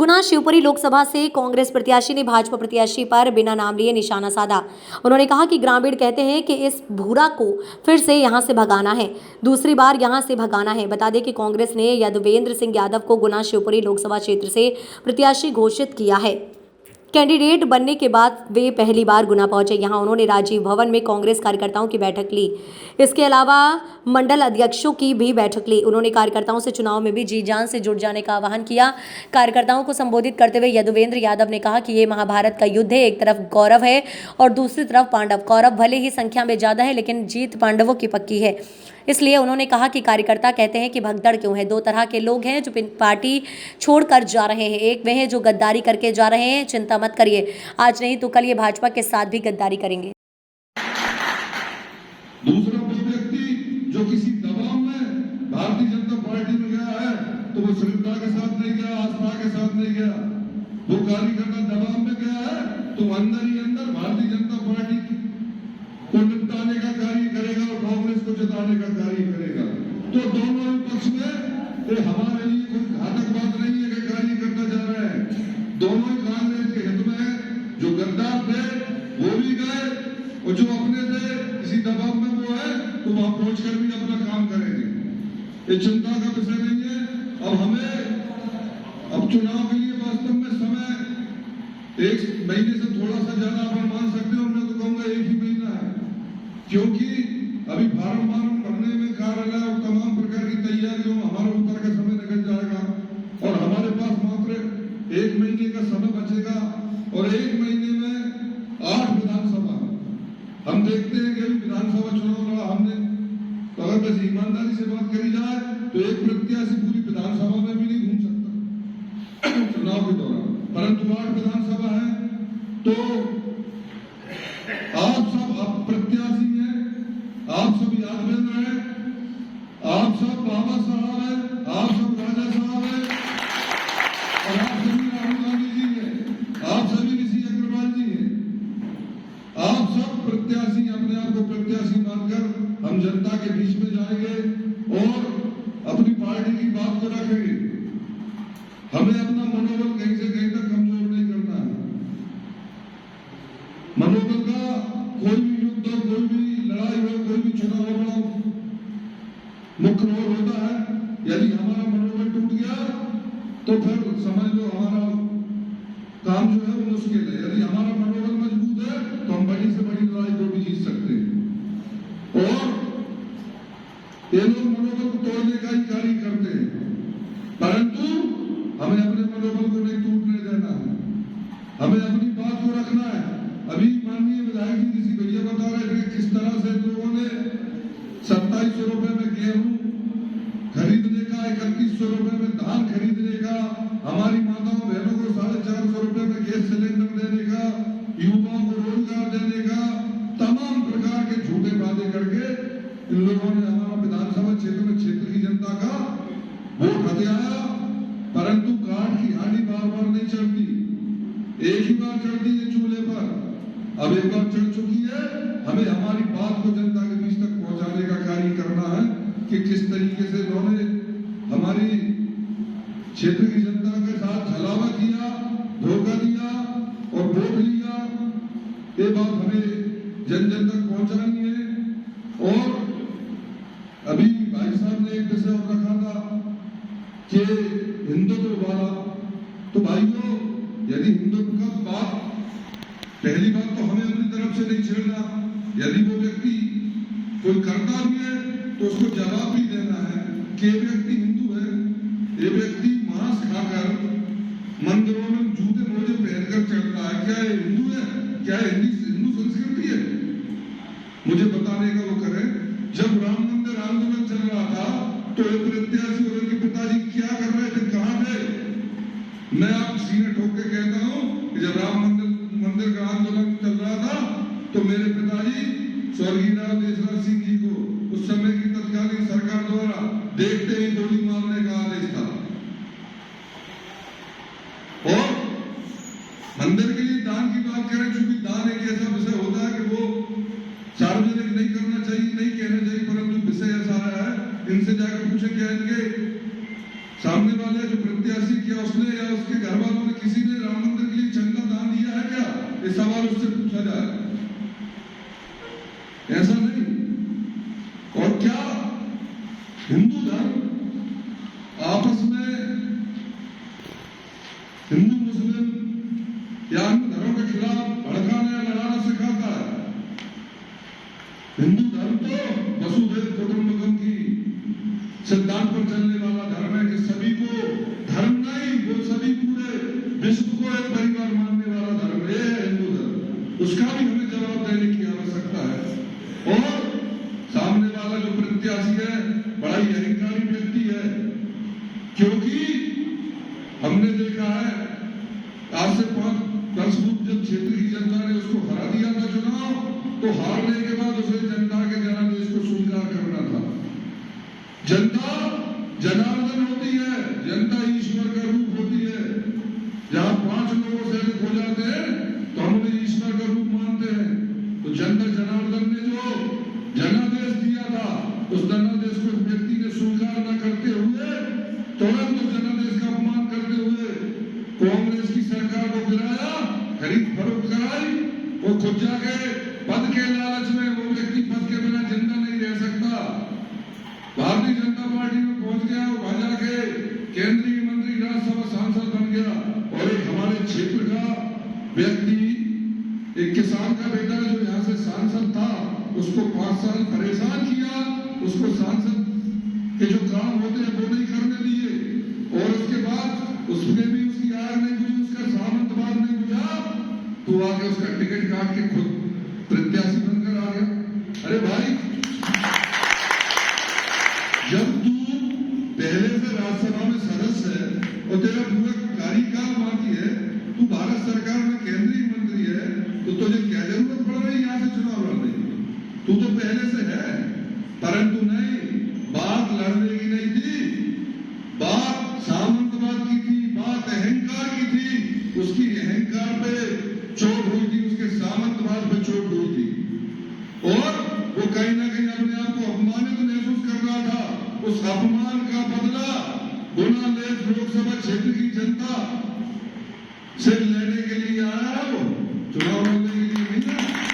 गुना शिवपुरी लोकसभा से कांग्रेस प्रत्याशी ने भाजपा प्रत्याशी पर बिना नाम लिए निशाना साधा। उन्होंने कहा कि ग्रामीण कहते हैं कि इस भूरा को फिर से यहां से भगाना है, दूसरी बार यहां से भगाना है। बता दें कि कांग्रेस ने यदुवेंद्र सिंह यादव को गुना शिवपुरी लोकसभा क्षेत्र से प्रत्याशी घोषित किया है। कैंडिडेट बनने के बाद वे पहली बार गुना पहुंचे। यहां उन्होंने राजीव भवन में कांग्रेस कार्यकर्ताओं की बैठक ली। इसके अलावा मंडल अध्यक्षों की भी बैठक ली। उन्होंने कार्यकर्ताओं से चुनाव में भी जी जान से जुट जाने का आह्वान किया। कार्यकर्ताओं को संबोधित करते हुए यदुवेंद्र यादव ने कहा कि ये महाभारत का युद्ध है, एक तरफ कौरव है और दूसरी तरफ पांडव। कौरव भले ही संख्या में ज्यादा है, लेकिन जीत पांडवों की पक्की है। इसलिए उन्होंने कहा कि कार्यकर्ता कहते हैं कि भगदड़ क्यों है। दो तरह के लोग हैं जो पार्टी छोड़कर जा रहे हैं। एक वे हैं जो गद्दारी करके जा रहे हैं। चिंता मत करिए, आज नहीं तो कल ये भाजपा के साथ भी गद्दारी करेंगे। दूसरा वो व्यक्ति जो किसी दबाव में भारतीय जनता पार्टी में गया है, तो वो श्रद्धा के साथ नहीं गया, आस्था के साथ नहीं गया। वो कार्यकर्ता दबाव में गया है तो अंदर ही अंदर भारतीय जनता पार्टी को निपटाने का कार्य करेगा और कांग्रेस को जिताने का कार्य करेगा। तो दोनों ही पक्ष में हमारे लिए कोई घातक बात नहीं है कि कार्य करता जा रहा है। दोनों ही कांग्रेस के हित में है। जो गद्दार थे वो भी गए और जो अपने थे किसी दबाव में वो है तो वहां पहुंचकर भी अपना काम करेंगे। ये चिंता का विषय नहीं है। अब चुनाव के लिए वास्तव में समय 1 महीने से थोड़ा सा ज्यादा अपन मान सकते हो। मैं तो कहूंगा 1 ही महीना है, क्योंकि अभी फार्म भरने में कार्यालय और तमाम प्रकार की तैयारियों में हमारा ऊपर का समय निकल जाएगा और हमारे पास मात्र 1 महीने का समय बचेगा। और 1 महीने में 8 विधानसभा हम देखते हैं कि अभी विधानसभा चुनाव लड़ा हमने, तो अगर बस ईमानदारी से बात करी जाए तो एक प्रत्याशी पूरी विधानसभा में भी नहीं घूम सकता चुनाव के दौरान, परंतु 8 विधानसभा है। तो आप सब प्रत्याशी हैं, आप सब यादवेंद्र हैं, आप सब बाबा साहब हैं, आप सब राजा साहब हैं और आप सभी राहुल गांधी जी हैं, आप सभी ऋषि अग्रवाल जी हैं। आप सब प्रत्याशी अपने आप को प्रत्याशी मानकर हम जनता के बीच में जाएंगे और अपनी पार्टी की बात को रखेंगे। हमें अपना मनोबल कहीं से कहीं तक कमजोर नहीं करना है। मनोबल का कोई भी युद्ध हो, कोई भी लड़ाई हो, कोई भी चुनाव हो, मुख्य रोल होता है। यदि हमारा मनोबल टूट गया तो फिर समझ लो हमारा काम जो है वो मुश्किल है। यदि हमारा मनोबल मजबूत है तो हम बड़ी से बड़ी लड़ाई को भी जीत सकते हैं। और ये लोग मनोबल को तोड़ने का ही कार्य करते हैं, परंतु हमें अपने मनोबल को नहीं टूटने देना है। हमें अपनी बात को रखना है। अभी माननीय विधायक जी किसी भैया बता रहे थे किस तरह से लोगों ने 2700 रुपए में गेहूं खरीदने का, 3100 रुपए में धान खरीदने का, हमारी माताओं बहनों को 450 रुपए में गैस सिलेंडर देने का, युवाओं को रोजगार देने का, तमाम प्रकार के झूठे वादे करके इन लोगों ने हमारा विधानसभा क्षेत्र में क्षेत्र की जनता का वोट हथियाया। परंतु काठ की हांडी बार बार नहीं चढ़ती, एक ही बार चढ़ती है चूल्हे पर। अब एक बार चढ़ चुकी है, हमें हमारी बात को जनता के बीच तक पहुंचाने का कार्य करना है कि किस तरीके से उन्होंने हमारी क्षेत्र की जनता के साथ छलावा किया, धोखा दिया और वोट लिया। ये बात हमें जन जन तक पहुंचानी है। और अभी भाई साहब ने एक विषय और रखा था कि हिंदुत्व वाला, तो भाइयों यदि हिंदुत्व का बात, पहली बात तो हमें अपनी तरफ से नहीं छेड़ना। यदि वो व्यक्ति कोई करता भी है तो उसको जवाब भी देना है कि ये व्यक्ति हिंदू है, ये व्यक्ति मांस खाकर मंदिरों में जूते मोजे पहनकर चलता है, क्या ये हिंदू है? क्या हिंदू संस्कृति है? मुझे बताने का वो करे। जब राम मंदिर आंदोलन चल रहा था तो एक प्रत्याशी और उनके पिताजी क्या कर रहे थे, कहां थे? मैं आप सीने ठोक के कहता हूं कि जब राम मंदिर का आंदोलन चल रहा था तो मेरे पिताजी स्वर्गीय देशराज सिंह जी को उस समय की तत्कालीन सरकार द्वारा देखते ही गोली मारने का आदेश था। और मंदिर के लिए दान की बात करें, चूंकि दान एक ऐसा विषय होता है कि वो सार्वजनिक नहीं करना चाहिए, नहीं कहना चाहिए, परंतु विषय ऐसा है, इनसे जाकर पूछे क्या इनके सामने वाले जो प्रत्याशी किया उसने या उसके घर वालों ने किसी ने राम मंदिर के लिए चंदा दान दिया है क्या? ये सवाल उससे पूछा जाए। ऐसा नहीं। और क्या हिंदू धर्म आपस में हिंदू मुस्लिम या अन्य धर्मों के खिलाफ भड़काना या लड़ाना सिखाता है? हिंदू धर्म तो वसुधैव कुटुंबकम की सिद्धांत पर चलने वाला धर्म है कि सभी को धर्म नहीं, वो सभी पूरे विश्व को एक परिवार मानने वाला धर्म है हिंदू धर्म। उसका भी हमें जवाब देने की आवश्यकता है। और सामने वाला जो प्रत्याशी है बड़ा ही अहंकारी व्यक्ति है, क्योंकि हमने देखा है आज से 5-10 पूर्व जब क्षेत्र की जनता ने उसको हरा दिया था चुनाव, तो हारने के बाद उसे जनता के जनादेश को स्वीकार करना था। जनता जनार्दन होती है, जनता ईश्वर का रूप होती है। जहां 5 लोगों से अधिक हो जाते हैं तो हम उन्हें ईश्वर का रूप मानते हैं। तो जनता जनार्दन ने जो जनादेश दिया था, उस जनादेश को व्यक्ति ने स्वीकार न करते हुए, तुरंत उस जनादेश का अपमान करते हुए कांग्रेस की सरकार को गिराया, खरीद फरोख्त कराई। वो खुद जाके पद के लालच में वो व्यक्ति पद के बिना जिंदा नहीं रह सकता। भारतीय जनता पार्टी में पहुंच गया, वो वहां जाके केंद्रीय मंत्री, राज्यसभा सांसद बन गया। और एक हमारे क्षेत्र का व्यक्ति, एक किसान का बेटा जो यहाँ से सांसद था, उसको 5 साल परेशान किया। उसको सांसद के जो काम होते हैं वो नहीं करने दिए, और उसके बाद उसने भी उसकी आग नहीं बुझी, उसका सामंतवाद नहीं बुझा, तो आके उसका टिकट काट के खुद प्रत्याशी बनकर आ गया। अरे भाई, जब तू पहले से राज्यसभा में सदस्य है और तेरा पूरा कार्यकाल बाकी है, तू भारत सरकार में केंद्रीय मंत्री है, तो तुझे क्या जरूरत पड़ रही है यहाँ से चुनाव लड़ने की? तू तो पहले से है। परंतु नहीं, बात लड़ने की नहीं थी, बात सामंतवाद की थी, बात अहंकार की थी। उसकी अहंकार पे चोट हुई थी, उसके सामंतवाद पे चोट हुई थी, और वो कहीं ना कहीं अपने आप को अपमानित महसूस कर रहा था। उस अपमान का बदला गुनालेस लोकसभा क्षेत्र की जनता से लेने के लिए आया है। वो चुनाव लड़ने